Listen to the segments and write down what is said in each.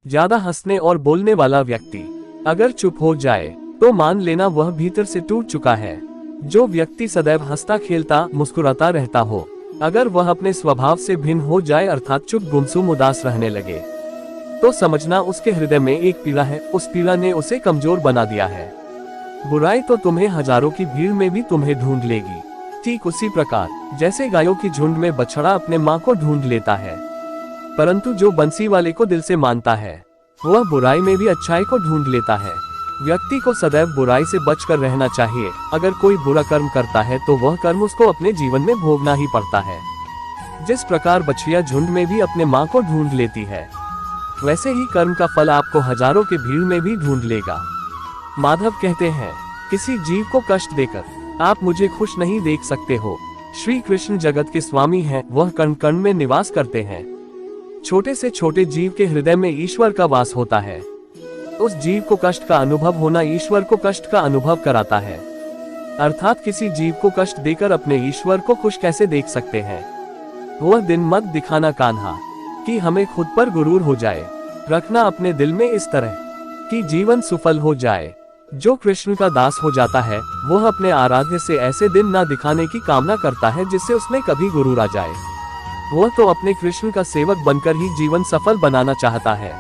ज्यादा हंसने और बोलने वाला व्यक्ति अगर चुप हो जाए तो मान लेना वह भीतर से टूट चुका है। जो व्यक्ति सदैव हंसता खेलता मुस्कुराता रहता हो, अगर वह अपने स्वभाव से भिन्न हो जाए अर्थात चुप गुमसुम उदास रहने लगे, तो समझना उसके हृदय में एक पीड़ा है, उस पीड़ा ने उसे कमजोर बना दिया है। बुराई तो तुम्हें हजारों की भीड़ में भी तुम्हें ढूंढ लेगी। ठीक उसी प्रकार जैसे गायों की झुंड में बछड़ा अपने माँ को ढूंढ लेता है, परंतु जो बंसी वाले को दिल से मानता है वह बुराई में भी अच्छाई को ढूंढ लेता है। व्यक्ति को सदैव बुराई से बचकर रहना चाहिए। अगर कोई बुरा कर्म करता है तो वह कर्म उसको अपने जीवन में भोगना ही पड़ता है। जिस प्रकार बछिया झुंड में भी अपने माँ को ढूंढ लेती है, वैसे ही कर्म का फल आपको हजारों के भीड़ में भी ढूंढ लेगा। माधव कहते हैं, किसी जीव को कष्ट देकर आप मुझे खुश नहीं देख सकते हो। श्री कृष्ण जगत के स्वामी हैं, वह कण कण में निवास करते हैं। छोटे से छोटे जीव के हृदय में ईश्वर का वास होता है। उस जीव को कष्ट का अनुभव होना ईश्वर को कष्ट का अनुभव कराता है। अर्थात किसी जीव को कष्ट देकर अपने ईश्वर को खुश कैसे देख सकते हैं। वह दिन मत दिखाना कान्हा कि हमें खुद पर गुरूर हो जाए। रखना अपने दिल में इस तरह कि जीवन सफल हो जाए। जो कृष्ण का दास हो जाता है वह अपने आराध्य से ऐसे दिन ना दिखाने की कामना करता है जिससे उसमें कभी गुरूर आ जाए। वह तो अपने कृष्ण का सेवक बनकर ही जीवन सफल बनाना चाहता है।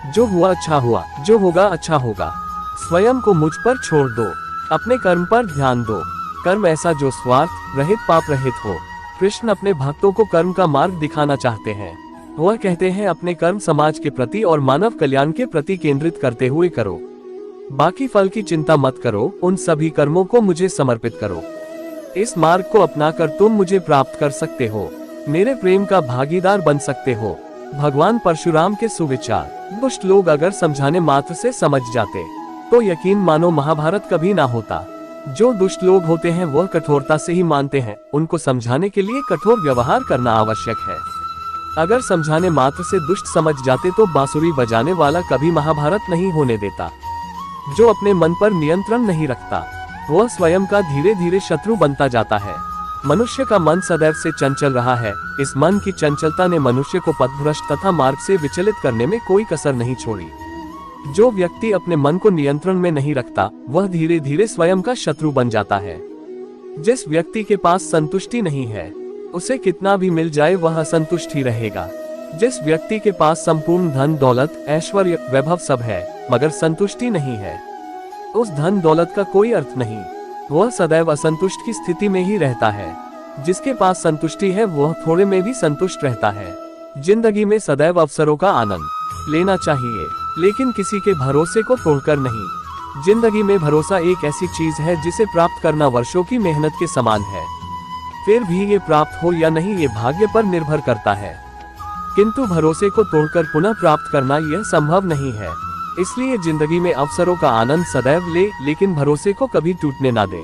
जो हुआ अच्छा हुआ, जो होगा अच्छा होगा। स्वयं को मुझ पर छोड़ दो, अपने कर्म पर ध्यान दो। कर्म ऐसा जो स्वार्थ रहित पाप रहित हो। कृष्ण अपने भक्तों को कर्म का मार्ग दिखाना चाहते हैं। वह कहते हैं, अपने कर्म समाज के प्रति और मानव कल्याण के प्रति केंद्रित करते हुए करो। बाकी फल की चिंता मत करो, उन सभी कर्मों को मुझे समर्पित करो। इस मार्ग को अपनाकर तुम मुझे प्राप्त कर सकते हो, मेरे प्रेम का भागीदार बन सकते हो। भगवान परशुराम के सुविचार दुष्ट लोग अगर समझाने मात्र से समझ जाते तो यकीन मानो महाभारत कभी ना होता। जो दुष्ट लोग होते हैं वह कठोरता से ही मानते हैं, उनको समझाने के लिए कठोर व्यवहार करना आवश्यक है। अगर समझाने मात्र से दुष्ट समझ जाते तो बांसुरी बजाने वाला कभी महाभारत नहीं होने देता। जो अपने मन पर नियंत्रण नहीं रखता वह स्वयं का धीरे धीरे शत्रु बनता जाता है। मनुष्य का मन सदैव से चंचल रहा है। इस मन की चंचलता ने मनुष्य को पथभ्रष्ट तथा मार्ग से विचलित करने में कोई कसर नहीं छोड़ी। जो व्यक्ति अपने मन को नियंत्रण में नहीं रखता वह धीरे धीरे स्वयं का शत्रु बन जाता है। जिस व्यक्ति के पास संतुष्टि नहीं है उसे कितना भी मिल जाए वह असंतुष्ट ही रहेगा। जिस व्यक्ति के पास संपूर्ण धन दौलत ऐश्वर्य वैभव सब है मगर संतुष्टि नहीं है, उस धन दौलत का कोई अर्थ नहीं। वह सदैव असंतुष्ट की स्थिति में ही रहता है। जिसके पास संतुष्टि है वह थोड़े में भी संतुष्ट रहता है। जिंदगी में सदैव अवसरों का आनंद लेना चाहिए, लेकिन किसी के भरोसे को तोड़कर नहीं। जिंदगी में भरोसा एक ऐसी चीज है जिसे प्राप्त करना वर्षों की मेहनत के समान है। फिर भी ये प्राप्त हो या नहीं ये भाग्य पर निर्भर करता है, किंतु भरोसे को तोड़कर पुनः प्राप्त करना यह संभव नहीं है। इसलिए जिंदगी में अवसरों का आनंद सदैव ले, लेकिन भरोसे को कभी टूटने ना दे।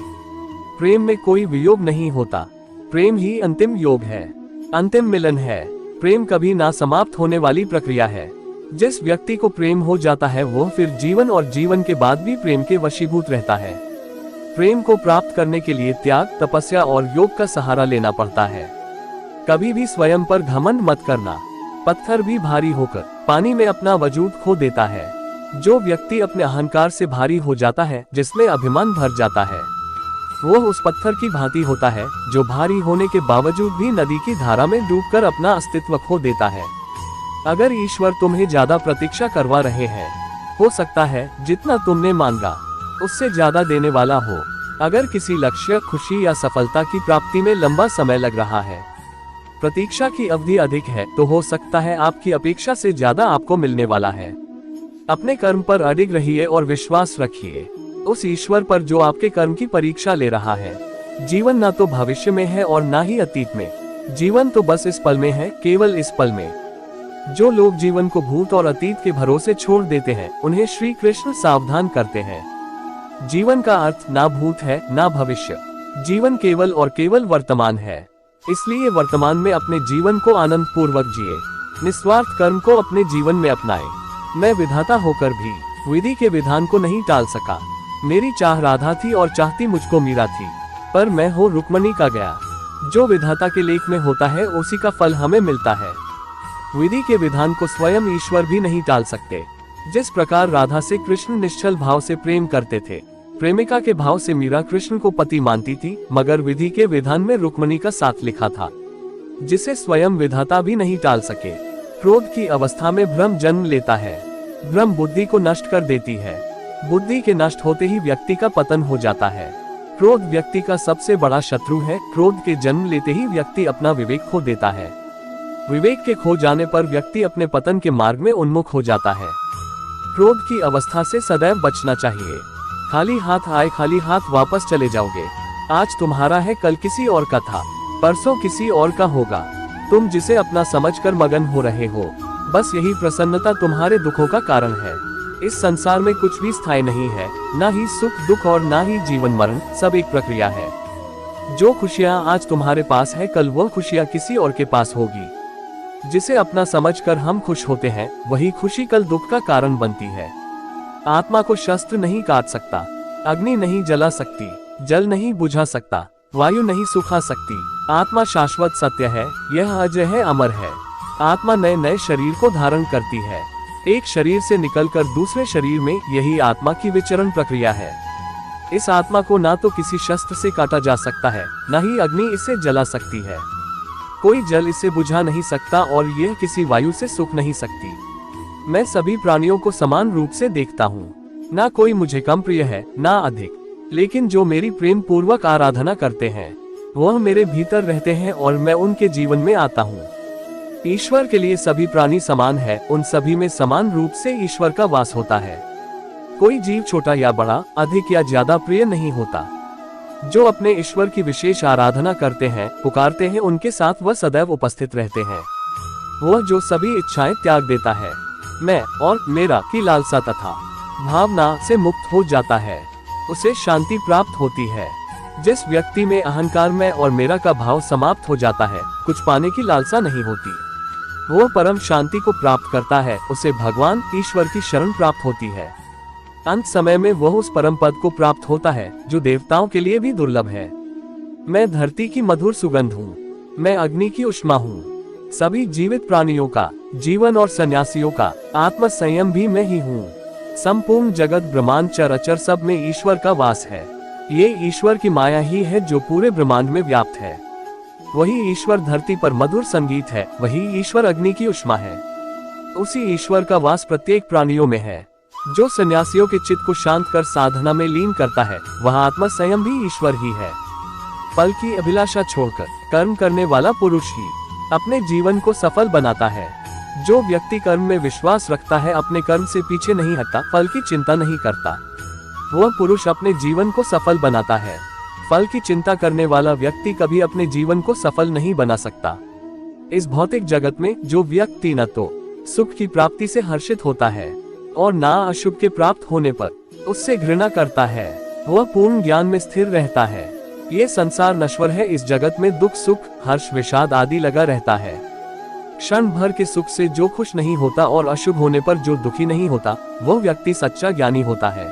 प्रेम में कोई वियोग नहीं होता, प्रेम ही अंतिम योग है, अंतिम मिलन है। प्रेम कभी ना समाप्त होने वाली प्रक्रिया है। जिस व्यक्ति को प्रेम हो जाता है वह फिर जीवन और जीवन के बाद भी प्रेम के वशीभूत रहता है। प्रेम को प्राप्त करने के लिए त्याग, तपस्या और योग का सहारा लेना पड़ता है। कभी भी स्वयं पर घमंड मत करना। पत्थर भी भारी होकर पानी में अपना वजूद खो देता है। जो व्यक्ति अपने अहंकार से भारी हो जाता है, जिसमें अभिमान भर जाता है, वह उस पत्थर की भांति होता है जो भारी होने के बावजूद भी नदी की धारा में डूबकर अपना अस्तित्व खो देता है। अगर ईश्वर तुम्हें ज्यादा प्रतीक्षा करवा रहे हैं, हो सकता है जितना तुमने मांगा उससे ज्यादा देने वाला हो। अगर किसी लक्ष्य, खुशी या सफलता की प्राप्ति में लंबा समय लग रहा है, प्रतीक्षा की अवधि अधिक है, तो हो सकता है आपकी अपेक्षा से ज्यादा आपको मिलने वाला है। अपने कर्म पर अडिग रहिए और विश्वास रखिए उस ईश्वर पर जो आपके कर्म की परीक्षा ले रहा है। जीवन ना तो भविष्य में है और ना ही अतीत में, जीवन तो बस इस पल में है, केवल इस पल में। जो लोग जीवन को भूत और अतीत के भरोसे छोड़ देते हैं उन्हें श्री कृष्ण सावधान करते हैं। जीवन का अर्थ ना भूत है ना भविष्य, जीवन केवल और केवल वर्तमान है। इसलिए वर्तमान में अपने जीवन को आनंद पूर्वक जिए, निस्वार्थ कर्म को अपने जीवन में अपनाएं। मैं विधाता होकर भी विधि के विधान को नहीं टाल सका। मेरी चाह राधा थी और चाहती मुझको मीरा थी, पर मैं हो रुक्मणी का गया। जो विधाता के लेख में होता है उसी का फल हमें मिलता है। विधि के विधान को स्वयं ईश्वर भी नहीं टाल सकते। जिस प्रकार राधा से कृष्ण निश्चल भाव से प्रेम करते थे, प्रेमिका के भाव से मीरा कृष्ण को पति मानती थी, मगर विधि के विधान में रुक्मिणी का साथ लिखा था, जिसे स्वयं विधाता भी नहीं टाल सके। क्रोध की अवस्था में भ्रम जन्म लेता है। भ्रम बुद्धि को नष्ट कर देती है। बुद्धि के नष्ट होते ही व्यक्ति का पतन हो जाता है। क्रोध व्यक्ति का सबसे बड़ा शत्रु है। क्रोध के जन्म लेते ही व्यक्ति अपना विवेक खो देता है। विवेक के खो जाने पर व्यक्ति अपने पतन के मार्ग में उन्मुख हो जाता है। क्रोध की अवस्था से सदैव बचना चाहिए। खाली हाथ आए खाली हाथ वापस चले जाओगे। आज तुम्हारा है, कल किसी और का था, परसों किसी और का होगा। तुम जिसे अपना समझकर मगन हो रहे हो, बस यही प्रसन्नता तुम्हारे दुखों का कारण है। इस संसार में कुछ भी स्थायी नहीं है, ना ही सुख दुख और ना ही जीवन मरण, सब एक प्रक्रिया है। जो खुशियां आज तुम्हारे पास है, कल वह खुशियां किसी और के पास होगी। जिसे अपना समझकर हम खुश होते हैं, वही खुशी कल दुख का कारण बनती है। आत्मा को शस्त्र नहीं काट सकता, अग्नि नहीं जला सकती, जल नहीं बुझा सकता, वायु नहीं सुखा सकती। आत्मा शाश्वत सत्य है, यह अजय है, अमर है। आत्मा नए नए शरीर को धारण करती है। एक शरीर से निकलकर दूसरे शरीर में, यही आत्मा की विचरण प्रक्रिया है। इस आत्मा को ना तो किसी शस्त्र से काटा जा सकता है, न ही अग्नि इसे जला सकती है। कोई जल इसे बुझा नहीं सकता और यह किसी वायु से सूख नहीं सकती। मैं सभी प्राणियों को समान रूप से देखता हूँ। ना कोई मुझे कम प्रिय है, ना अधिक, लेकिन जो मेरी प्रेम पूर्वक आराधना करते हैं, वह मेरे भीतर रहते हैं और मैं उनके जीवन में आता हूँ। ईश्वर के लिए सभी प्राणी समान है। उन सभी में समान रूप से ईश्वर का वास होता है। कोई जीव छोटा या बड़ा, अधिक या ज्यादा प्रिय नहीं होता। जो अपने ईश्वर की विशेष आराधना करते हैं, पुकारते हैं, उनके साथ वह सदैव उपस्थित रहते हैं। वह जो सभी इच्छाएं त्याग देता है, मैं और मेरा की लालसा तथा भावना से मुक्त हो जाता है, उसे शांति प्राप्त होती है। जिस व्यक्ति में अहंकार में और मेरा का भाव समाप्त हो जाता है, कुछ पाने की लालसा नहीं होती, वह परम शांति को प्राप्त करता है। उसे भगवान ईश्वर की शरण प्राप्त होती है। अंत समय में वह उस परम पद को प्राप्त होता है, जो देवताओं के लिए भी दुर्लभ है। मैं धरती की मधुर सुगंध हूँ, मैं अग्नि की उष्मा हूँ। सभी जीवित प्राणियों का, जीवन और सन्यासियों का आत्म संयम भी मैं ही हूँ। संपूर्ण जगत ब्रह्मांड चराचर सब में ईश्वर का वास है। ये ईश्वर की माया ही है जो पूरे ब्रह्मांड में व्याप्त है। वही ईश्वर धरती पर मधुर संगीत है, वही ईश्वर अग्नि की उष्मा है। उसी ईश्वर का वास प्रत्येक प्राणियों में है। जो सन्यासियों के चित्त को शांत कर साधना में लीन करता है, वह आत्म संयम भी ईश्वर ही है। फल की अभिलाषा छोड़कर कर्म करने वाला पुरुष ही अपने जीवन को सफल बनाता है। जो व्यक्ति कर्म में विश्वास रखता है, अपने कर्म से पीछे नहीं हटता, फल की चिंता नहीं करता, वह पुरुष अपने जीवन को सफल बनाता है। फल की चिंता करने वाला व्यक्ति कभी अपने जीवन को सफल नहीं बना सकता। इस भौतिक जगत में जो व्यक्ति न तो सुख की प्राप्ति से हर्षित होता है और ना अशुभ के प्राप्त होने पर उससे घृणा करता है, वह पूर्ण ज्ञान में स्थिर रहता है। ये संसार नश्वर है। इस जगत में दुख सुख हर्ष विषाद आदि लगा रहता है। क्षण भर के सुख से जो खुश नहीं होता और अशुभ होने पर जो दुखी नहीं होता, वह व्यक्ति सच्चा ज्ञानी होता है।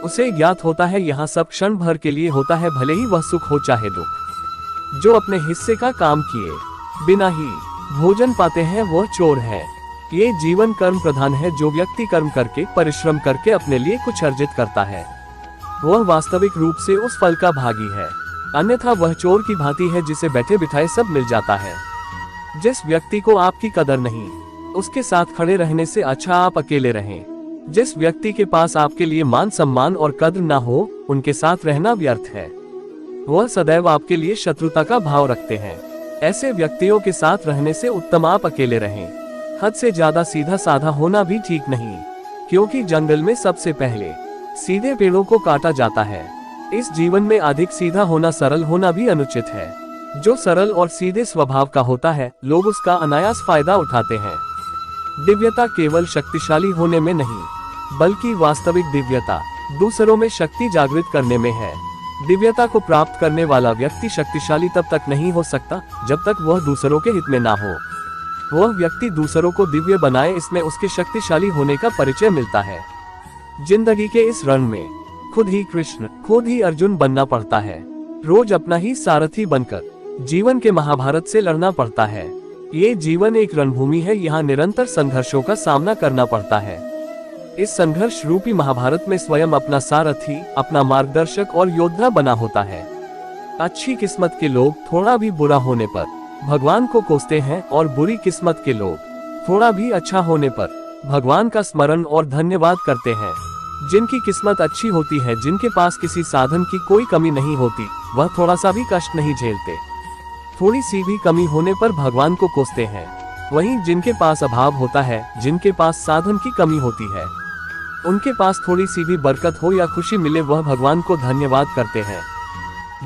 उसे ज्ञात होता है यहाँ सब क्षण भर के लिए होता है, भले ही वह सुख हो चाहे दुख। जो अपने हिस्से का काम किए बिना ही भोजन पाते हैं, वह चोर है। ये जीवन कर्म प्रधान है। जो व्यक्ति कर्म करके परिश्रम करके अपने लिए कुछ अर्जित करता है, वह वास्तविक रूप से उस फल का भागी है। अन्यथा वह चोर की भांति है, जिसे बैठे बिठाए सब मिल जाता है। जिस व्यक्ति को आपकी कदर नहीं, उसके साथ खड़े रहने से अच्छा आप अकेले रहें। जिस व्यक्ति के पास आपके लिए मान सम्मान और कद्र ना हो, उनके साथ रहना व्यर्थ है। वह सदैव आपके लिए शत्रुता का भाव रखते हैं। ऐसे व्यक्तियों के साथ रहने से उत्तम आप अकेले रहें। हद से ज्यादा सीधा साधा होना भी ठीक नहीं, क्योंकि जंगल में सबसे पहले सीधे पेड़ों को काटा जाता है। इस जीवन में अधिक सीधा होना, सरल होना भी अनुचित है। जो सरल और सीधे स्वभाव का होता है, लोग उसका अनायास फायदा उठाते हैं। दिव्यता केवल शक्तिशाली होने में नहीं, बल्कि वास्तविक दिव्यता दूसरों में शक्ति जागृत करने में है। दिव्यता को प्राप्त करने वाला व्यक्ति शक्तिशाली तब तक नहीं हो सकता जब तक वह दूसरों के हित में ना हो। वह व्यक्ति दूसरों को दिव्य बनाए, इसमें उसके शक्तिशाली होने का परिचय मिलता है। जिंदगी के इस रण में खुद ही कृष्ण, खुद ही अर्जुन बनना पड़ता है। रोज अपना ही सारथी बनकर जीवन के महाभारत से लड़ना पड़ता है। ये जीवन एक रणभूमि है, यहाँ निरंतर संघर्षों का सामना करना पड़ता है। इस संघर्ष रूपी महाभारत में स्वयं अपना सारथी, अपना मार्गदर्शक और योद्धा बना होता है। अच्छी किस्मत के लोग थोड़ा भी बुरा होने पर भगवान को कोसते हैं और बुरी किस्मत के लोग थोड़ा भी अच्छा होने पर भगवान का स्मरण और धन्यवाद करते हैं। जिनकी किस्मत अच्छी होती है, जिनके पास किसी साधन की कोई कमी नहीं होती, वह थोड़ा सा भी कष्ट नहीं झेलते। थोड़ी सी भी कमी होने पर भगवान को कोसते हैं। वहीं जिनके पास अभाव होता है, जिनके पास साधन की कमी होती है, उनके पास थोड़ी सी भी बरकत हो या खुशी मिले, वह भगवान को धन्यवाद करते हैं।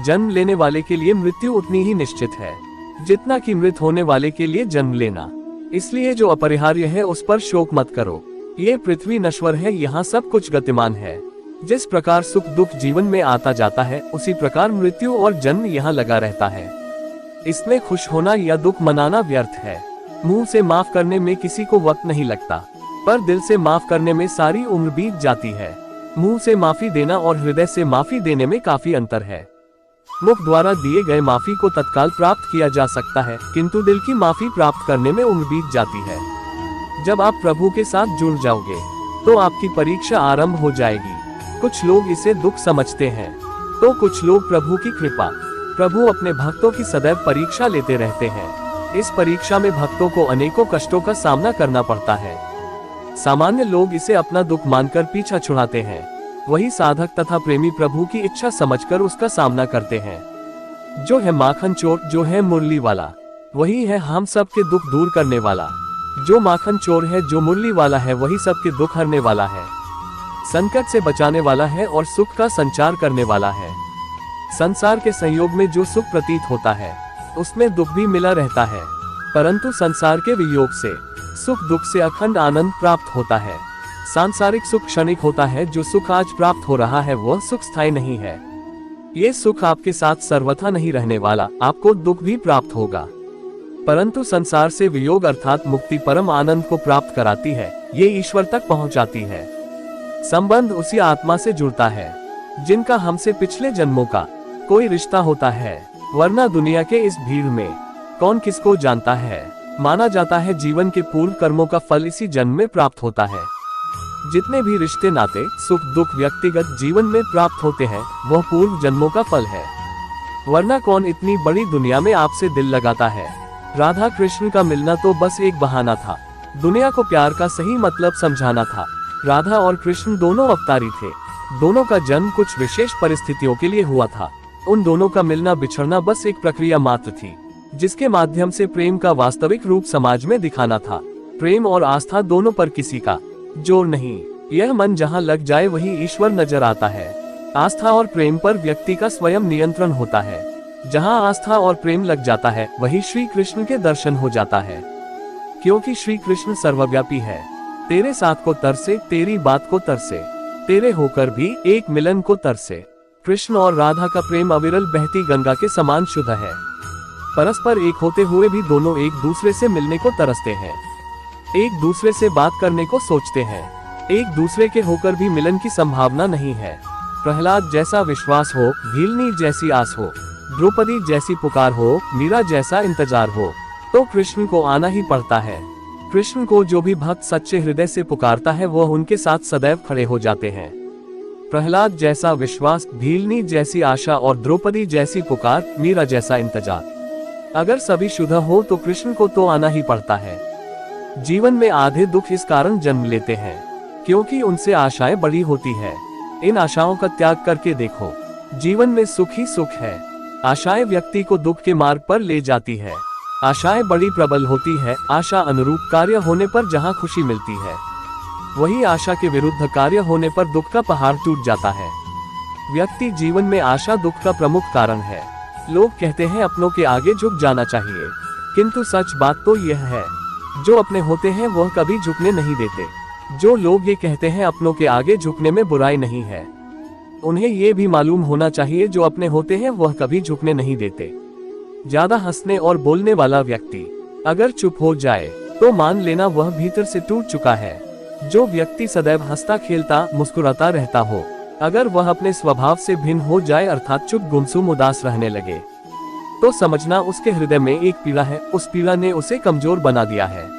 जन्म लेने वाले के लिए मृत्यु उतनी ही निश्चित है जितना कि मृत होने वाले के लिए जन्म लेना। इसलिए जो अपरिहार्य है उस पर शोक मत करो। ये पृथ्वी नश्वर है, यहाँ सब कुछ गतिमान है। जिस प्रकार सुख दुख जीवन में आता जाता है, उसी प्रकार मृत्यु और जन्म यहाँ लगा रहता है। इसमें खुश होना या दुख मनाना व्यर्थ है। मुंह से माफ करने में किसी को वक्त नहीं लगता, पर दिल से माफ करने में सारी उम्र बीत जाती है। मुंह से माफी देना और हृदय से माफी देने में काफी अंतर है। मुख द्वारा दिए गए माफी को तत्काल प्राप्त किया जा सकता है, किंतु दिल की माफी प्राप्त करने में उम्र बीत जाती है। जब आप प्रभु के साथ जुड़ जाओगे तो आपकी परीक्षा आरंभ हो जाएगी। कुछ लोग इसे दुख समझते हैं तो कुछ लोग प्रभु की कृपा। प्रभु अपने भक्तों की सदैव परीक्षा लेते रहते हैं। इस परीक्षा में भक्तों को अनेकों कष्टों का सामना करना पड़ता है। सामान्य लोग इसे अपना दुख मानकर पीछा छुड़ाते हैं, वही साधक तथा प्रेमी प्रभु की इच्छा समझकर उसका सामना करते हैं। जो है माखन चोर, जो है मुरली वाला, वही है हम सब के दुख दूर करने वाला। जो माखन चोर है, जो मुरली वाला है, वही सबके दुख हरने वाला है, संकट से बचाने वाला है और सुख का संचार करने वाला है। संसार के संयोग में जो सुख प्रतीत होता है, उसमें दुख भी मिला रहता है, परंतु संसार के वियोग से सुख दुख से अखंड आनंद प्राप्त होता है। सांसारिक सुख क्षणिक होता है। जो सुख आज प्राप्त हो रहा है वह सुख स्थायी नहीं है। ये सुख आपके साथ सर्वथा नहीं रहने वाला, आपको दुख भी प्राप्त होगा, परंतु संसार से वियोग अर्थात मुक्ति परम आनंद को प्राप्त कराती है। ये ईश्वर तक पहुंचाती है। संबंध उसी आत्मा से जुड़ता है जिनका हमसे पिछले जन्मों का कोई रिश्ता होता है, वरना दुनिया के इस भीड़ में कौन किसको जानता है। माना जाता है जीवन के पूर्व कर्मों का फल इसी जन्म में प्राप्त होता है। जितने भी रिश्ते नाते सुख दुख व्यक्तिगत जीवन में प्राप्त होते हैं, वह पूर्व जन्मों का फल है, वरना कौन इतनी बड़ी दुनिया में आपसे दिल लगाता है। राधा कृष्ण का मिलना तो बस एक बहाना था, दुनिया को प्यार का सही मतलब समझाना था। राधा और कृष्ण दोनों अवतारी थे, दोनों का जन्म कुछ विशेष परिस्थितियों के लिए हुआ था। उन दोनों का मिलना बिछड़ना बस एक प्रक्रिया मात्र थी, जिसके माध्यम से प्रेम का वास्तविक रूप समाज में दिखाना था। प्रेम और आस्था दोनों पर किसी का जोर नहीं। यह मन जहाँ लग जाए वही ईश्वर नजर आता है। आस्था और प्रेम पर व्यक्ति का स्वयं नियंत्रण होता है। जहाँ आस्था और प्रेम लग जाता है वही श्री कृष्ण के दर्शन हो जाता है, क्योंकि श्री कृष्ण सर्वव्यापी है। तेरे साथ को तरसे, तेरी बात को तरसे, तेरे होकर भी एक मिलन को तरसे। कृष्ण और राधा का प्रेम अविरल बहती गंगा के समान शुद्ध है। परस्पर एक होते हुए भी दोनों एक दूसरे से मिलने को तरसते हैं, एक दूसरे से बात करने को सोचते हैं। एक दूसरे के होकर भी मिलन की संभावना नहीं है। प्रहलाद जैसा विश्वास हो, भीलनी जैसी आस हो, द्रौपदी जैसी पुकार हो, मीरा जैसा इंतजार हो, तो कृष्ण को आना ही पड़ता है। कृष्ण को जो भी भक्त सच्चे हृदय से पुकारता है वह उनके साथ सदैव खड़े हो जाते हैं। प्रहलाद जैसा विश्वास, भीलनी जैसी आशा और द्रौपदी जैसी पुकार, मीरा जैसा इंतजार। अगर सभी शुद्ध हो तो कृष्ण को तो आना ही पड़ता है। जीवन में आधे दुख इस कारण जन्म लेते हैं क्योंकि उनसे आशाएं बड़ी होती है। इन आशाओं का त्याग करके देखो, जीवन में सुख ही सुख है। आशाएं व्यक्ति को दुख के मार्ग पर ले जाती है। आशाएं बड़ी प्रबल होती है। आशा अनुरूप कार्य होने पर जहां खुशी मिलती है, वही आशा के विरुद्ध कार्य होने पर दुख का पहाड़ टूट जाता है। व्यक्ति जीवन में आशा दुख का प्रमुख कारण है। लोग कहते हैं अपनों के आगे झुक जाना चाहिए, किंतु सच बात तो यह है, जो अपने होते हैं वह कभी झुकने नहीं देते। जो लोग ये कहते हैं अपनों के आगे झुकने में बुराई नहीं है, उन्हें ये भी मालूम होना चाहिए जो अपने होते हैं वह कभी झुकने नहीं देते। ज्यादा हंसने और बोलने वाला व्यक्ति अगर चुप हो जाए तो मान लेना वह भीतर से टूट चुका है। जो व्यक्ति सदैव हंसता खेलता मुस्कुराता रहता हो, अगर वह अपने स्वभाव से भिन्न हो जाए अर्थात चुप गुमसुम उदास रहने लगे, तो समझना उसके हृदय में एक पीड़ा है, उस पीड़ा ने उसे कमजोर बना दिया है।